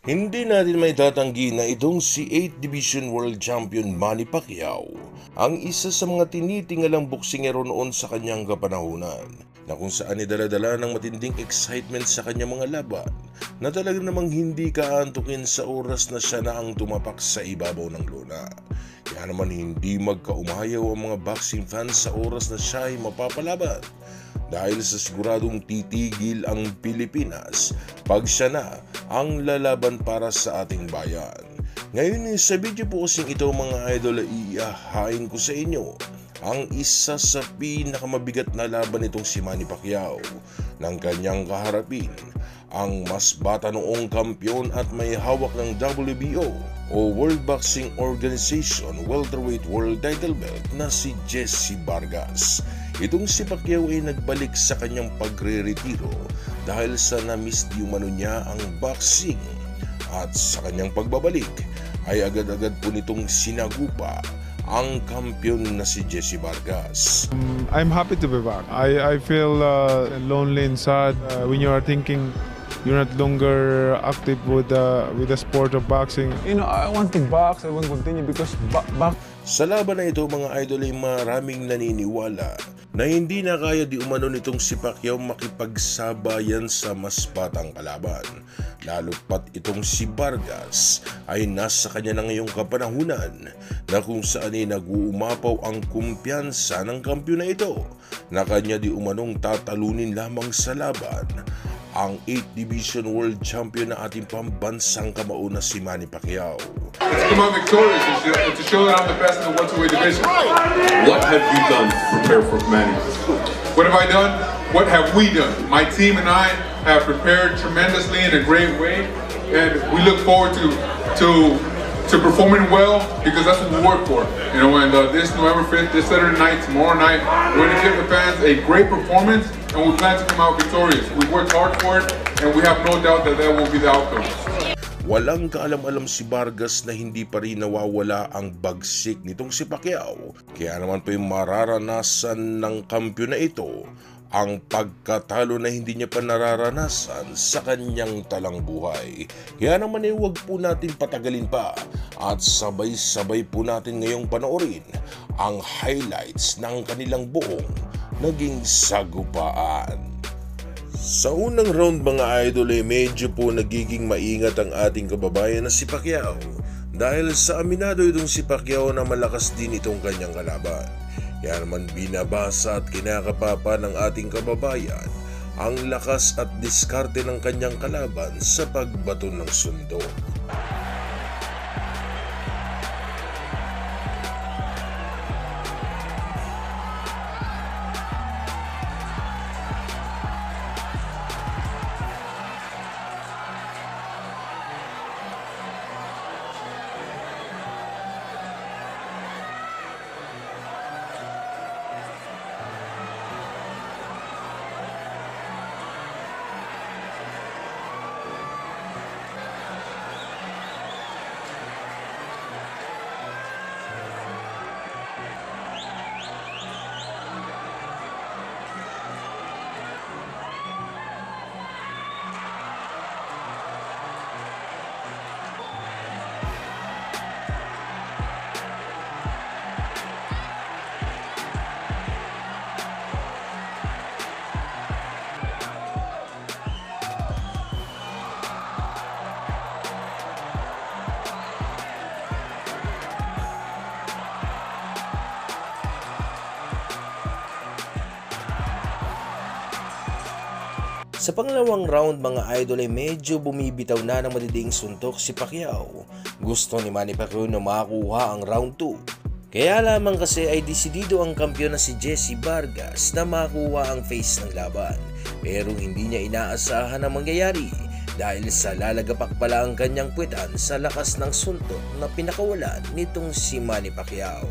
Hindi natin may tatanggi na itong si 8th Division World Champion Manny Pacquiao ang isa sa mga tinitingalang boksingero noon sa kanyang kapanahunan na kung saan idaladala ng matinding excitement sa kanyang mga laban na talaga namang hindi kaantukin sa oras na siya na ang tumapak sa ibabaw ng lona. Kaya naman hindi magkaumayaw ang mga boxing fans sa oras na siya ay mapapalaban dahil sa siguradong titigil ang Pilipinas pag siya na ang lalaban para sa ating bayan. Ngayon sa video po kasing ito mga idol ay iihahain ko sa inyo ang isa sa pinakamabigat na laban nitong si Manny Pacquiao ng kanyang kaharapin, ang mas bata noong kampyon at may hawak ng WBO o World Boxing Organization welterweight world title belt na si Jesse Vargas. Itong si Pacquiao ay nagbalik sa kanyang pagre-retiro dahil sa na-miss di umano niya ang boxing, at sa kanyang pagbabalik ay agad-agad po nitong sinagupa ang kampiyon na si Jesse Vargas. I'm happy to be back. I feel lonely and sad when you are thinking you're not longer active with the sport of boxing. You know, I want to box. I want to continue because Sa laban na ito mga idol ay maraming naniniwala na hindi na kaya di umano nitong si Pacquiao makipagsabayan sa mas batang kalaban. Lalo pat itong si Vargas ay nasa kanya na ngayong kapanahunan na kung saan ay nag-uumapaw ang kumpiyansa ng kampiyon na ito na kanya di umanong tatalunin lamang sa laban ang 8th Division World Champion na ating pambansang kamao na si Manny Pacquiao. Let's come out victorious and to show that I'm the best in the welterweight division. What have you done to prepare for Manny? What have I done? What have we done? My team and I have prepared tremendously in a great way, and we look forward to performing well because that's what we work for. You know, and this November 5th, this Saturday night, tomorrow night, we're going to give the fans a great performance, and we plan to come out victorious. We worked hard for it, and we have no doubt that that will be the outcome. Walang kaalam-alam si Vargas na hindi pa rin nawawala ang bagsik nitong si Pacquiao. Kaya naman po yung mararanasan ng kampiyon na ito ang pagkatalo na hindi niya pa nararanasan sa kanyang talang buhay. Kaya naman ay huwag po natin patagalin pa at sabay-sabay po natin ngayong panoorin ang highlights ng kanilang buong naging sagupaan. Sa unang round mga idol ay medyo po nagiging maingat ang ating kababayan na si Pacquiao dahil sa aminado itong si Pacquiao na malakas din itong kanyang kalaban. Kaya naman binabasa at kinakapapa ng ating kababayan ang lakas at diskarte ng kanyang kalaban sa pagbato ng suntok. Sa pangalawang round mga idol ay medyo bumibitaw na ng matinding suntok si Pacquiao. Gusto ni Manny Pacquiao na makakuha ang round 2. Kaya lamang kasi ay desidido ang kampiyon na si Jesse Vargas na makakuha ang face ng laban. Pero hindi niya inaasahan ang mangyayari dahil sa lalagapak pala ang kanyang puwetan sa lakas ng suntok na pinakawalan nitong si Manny Pacquiao.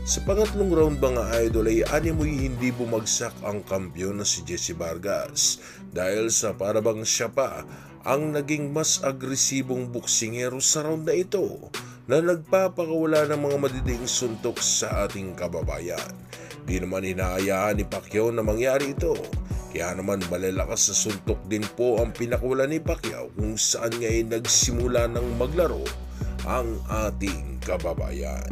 Sa pangatlong round mga idol ay animoy hindi bumagsak ang kampiyon na si Jesse Vargas dahil sa parabang siya pa ang naging mas agresibong boksingero sa round na ito na nagpapakawala ng mga madidiing suntok sa ating kababayan. Di naman hinahayaan ni Pacquiao na mangyari ito. Kaya naman malalakas sa suntok din po ang pinakawala ni Pacquiao kung saan nga ay nagsimula ng maglaro ang ating kababayan.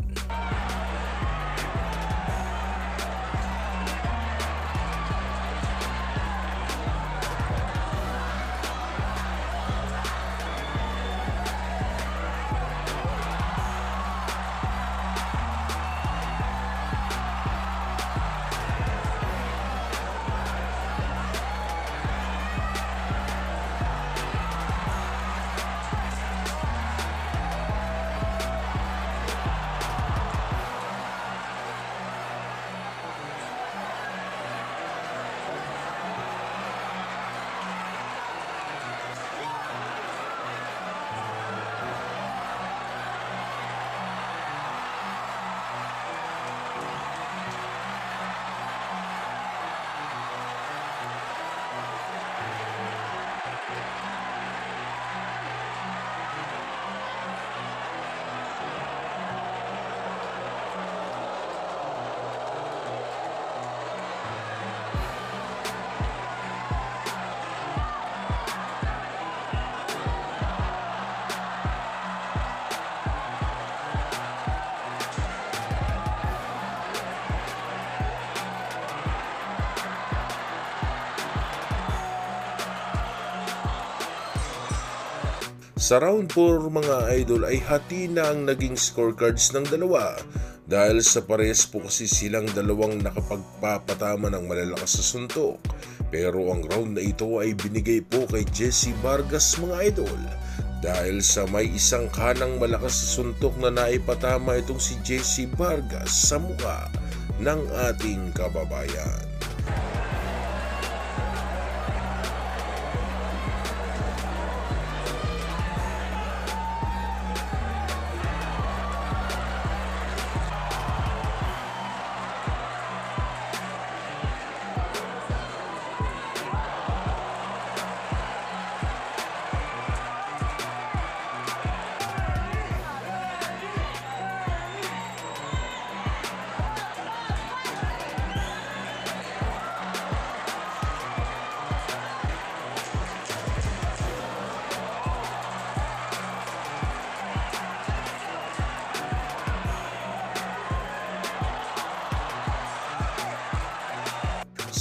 Sa round 4 mga idol ay hati na ang naging scorecards ng dalawa dahil sa parehas po kasi silang dalawang nakapagpapatama ng malalakas sa suntok. Pero ang round na ito ay binigay po kay Jesse Vargas mga idol dahil sa may isang kanang malakas sa suntok na naipatama itong si Jesse Vargas sa mukha ng ating kababayan.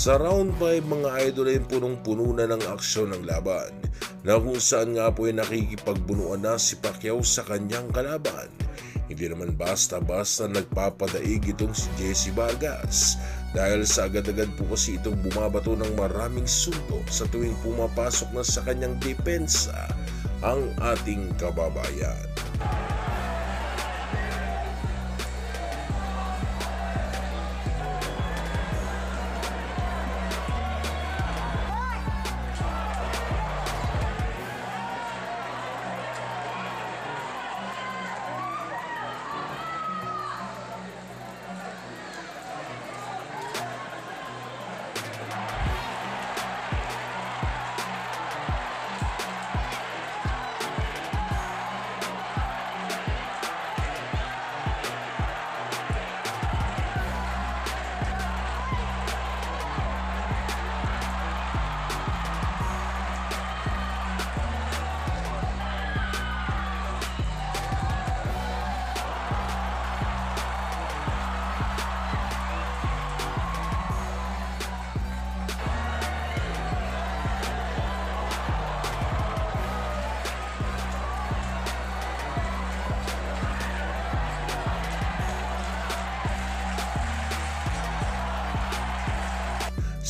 Sa round 5 mga idol ay punong-puno na ng aksyon ng laban na kung saan nga po ay nakikipagbunuan na si Pacquiao sa kanyang kalaban. Hindi naman basta-basta nagpapadaig itong si Jesse Vargas dahil sa agad-agad po kasi itong bumabato ng maraming suntok sa tuwing pumapasok na sa kanyang depensa ang ating kababayan.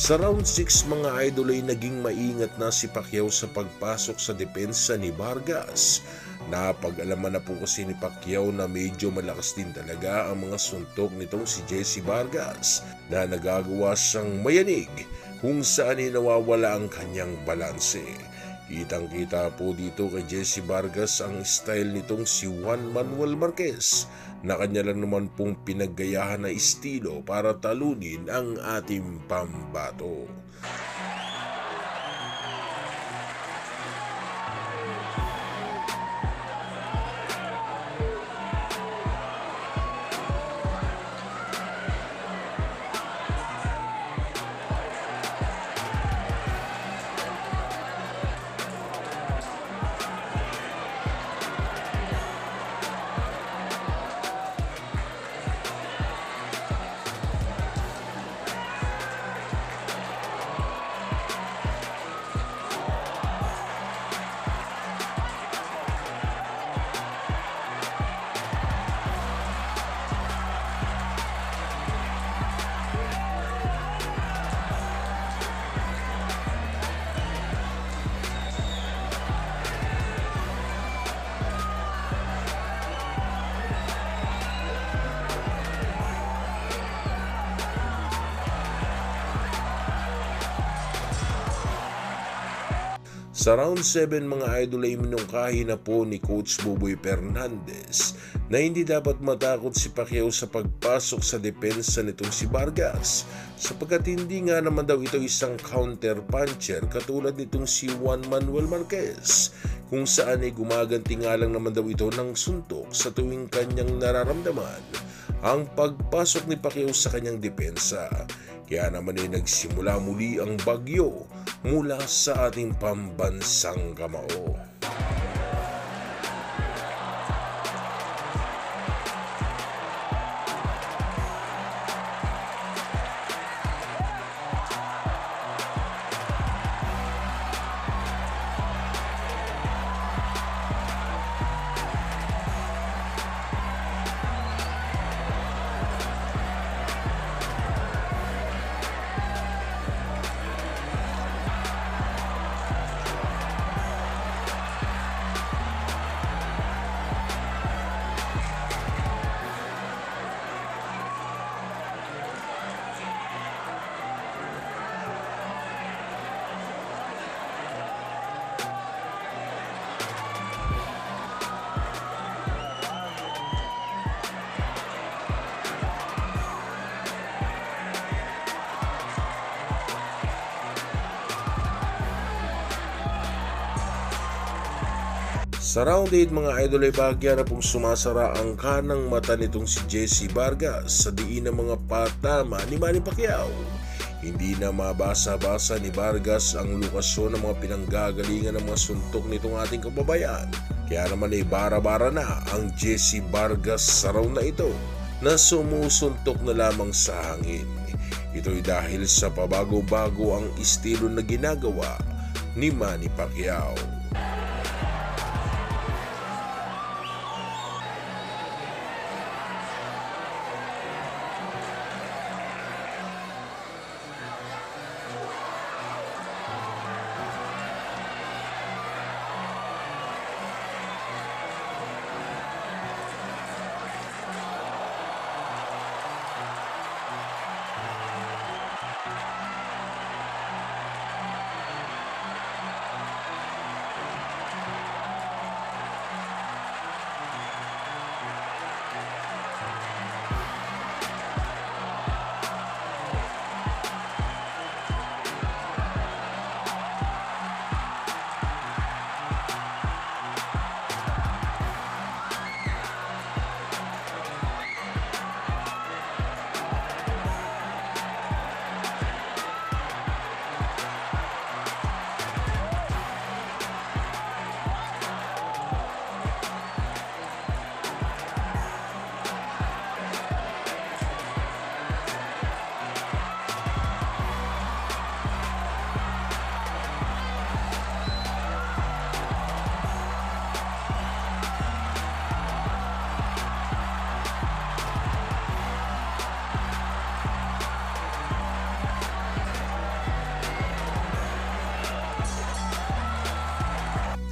Sa round 6 mga idol ay naging maingat na si Pacquiao sa pagpasok sa depensa ni Vargas. Napag-alaman na po kasi ni Pacquiao na medyo malakas din talaga ang mga suntok nitong si Jesse Vargas na nagagawa siyang mayanig kung saan ay nawawala ang kanyang balanse. Kitang-kita po dito kay Jesse Vargas ang style nitong si Juan Manuel Marquez na kanya lang naman pong pinaggayahan na estilo para talunin ang ating pambato. Sa round 7 mga idol ay minungkahi na po ni Coach Boboy Fernandez na hindi dapat matakot si Pacquiao sa pagpasok sa depensa nitong si Vargas sapagkat hindi nga naman daw ito isang counter puncher katulad nitong si Juan Manuel Marquez kung saan ay gumaganti nga lang naman daw ito ng suntok sa tuwing kanyang nararamdaman ang pagpasok ni Pacquiao sa kanyang depensa. Kaya naman ay nagsimula muli ang bagyo mula sa ating pambansang kamao. Sa round 8 mga idol ay bahagya na pong sumasara ang kanang mata nitong si Jesse Vargas sa diin ng mga patama ni Manny Pacquiao. Hindi na mabasa-basa ni Vargas ang lokasyon ng mga pinanggagalingan ng mga suntok nitong ating kababayan. Kaya naman ay bara-bara na ang Jesse Vargas sa round na ito na sumusuntok na lamang sa hangin. Ito'y dahil sa pabago-bago ang estilo na ginagawa ni Manny Pacquiao.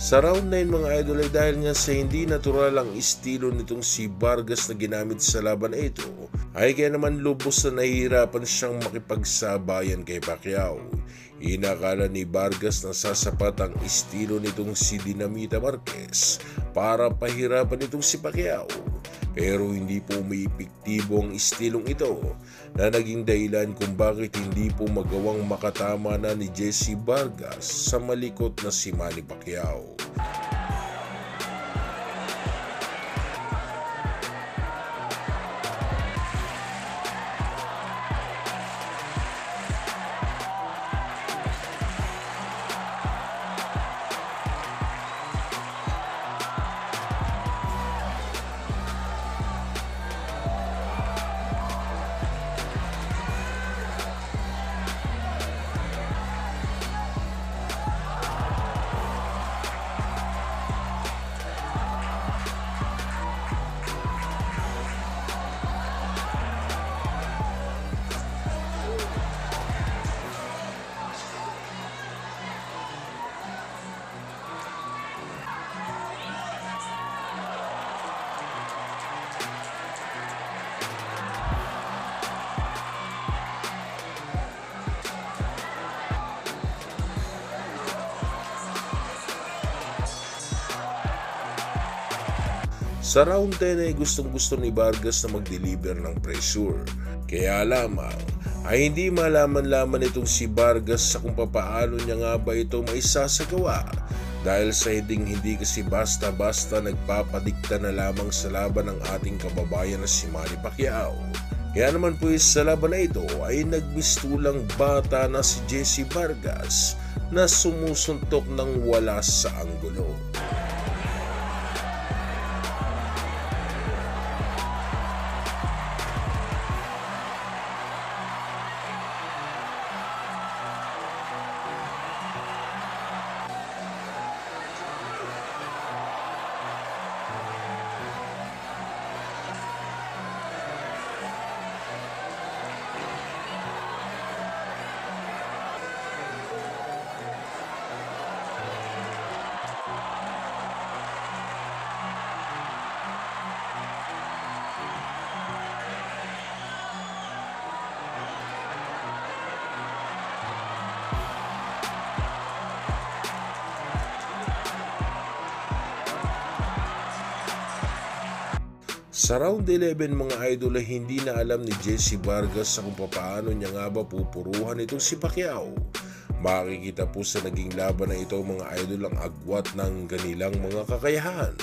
Sa round 9 mga idol ay dahil nga sa hindi natural ang estilo nitong si Vargas na ginamit sa laban na ito, ay kaya naman lubos na nahihirapan siyang makipagsabayan kay Pacquiao. Inakala ni Vargas na sasapat ang estilo nitong si Dinamita Marquez para pahirapan itong si Pacquiao. Pero hindi po may epektibo ang estilong ito na naging dahilan kung bakit hindi po magawang makatama na ni Jesse Vargas sa malikot na si Manny Pacquiao. Sa round 10 ay gustong-gusto ni Vargas na mag-deliver ng pressure. Kaya lamang ay hindi malaman-laman itong si Vargas sa kung papaano niya nga ba ito maisasagawa. Dahil sa hindi kasi basta-basta nagpapadikta na lamang sa laban ng ating kababayan na si Manny Pacquiao. Kaya naman po sa laban na ito ay nagmistulang bata na si Jesse Vargas na sumusuntok ng wala sa anggulo. Sa round 11 mga idol ay hindi na alam ni Jesse Vargas sa kung paano niya nga ba pupuruhan itong si Pacquiao. Makikita po sa naging laban na ito mga idol ang agwat ng ganilang mga kakayahan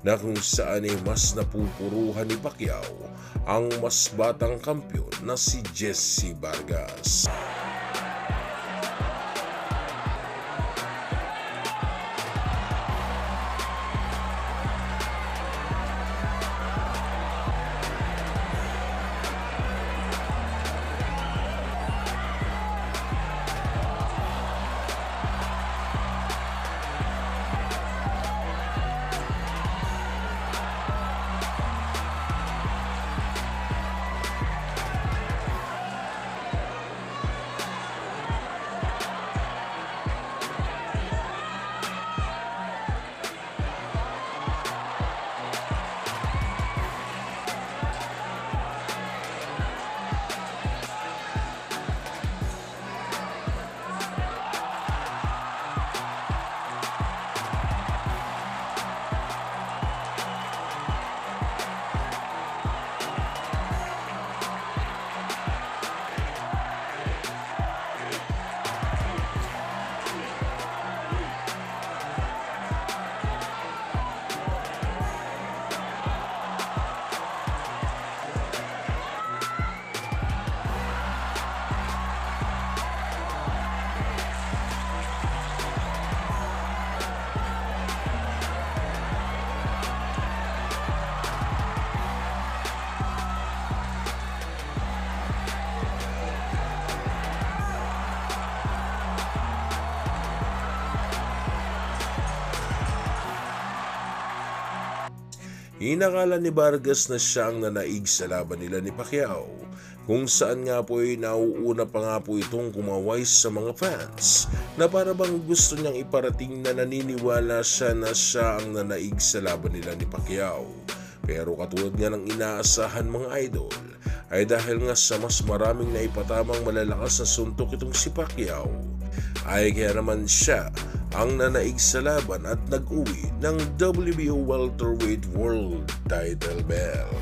na kung saan ay mas napupuruhan ni Pacquiao ang mas batang kampyon na si Jesse Vargas. Inakala ni Vargas na siya ang nanaig sa laban nila ni Pacquiao. kung saan nga po ay nauuna pa nga po itong kumaway sa mga fans na para bang gusto niyang iparating na naniniwala siya na siya ang nanaig sa laban nila ni Pacquiao. Pero katulad nga ng inaasahan mga idol, ay dahil nga sa mas maraming naipatamang malalakas na suntok itong si Pacquiao, ay kaya naman siya ang nanaig sa laban at nag-uwi ng WBO Welterweight World Title Belt.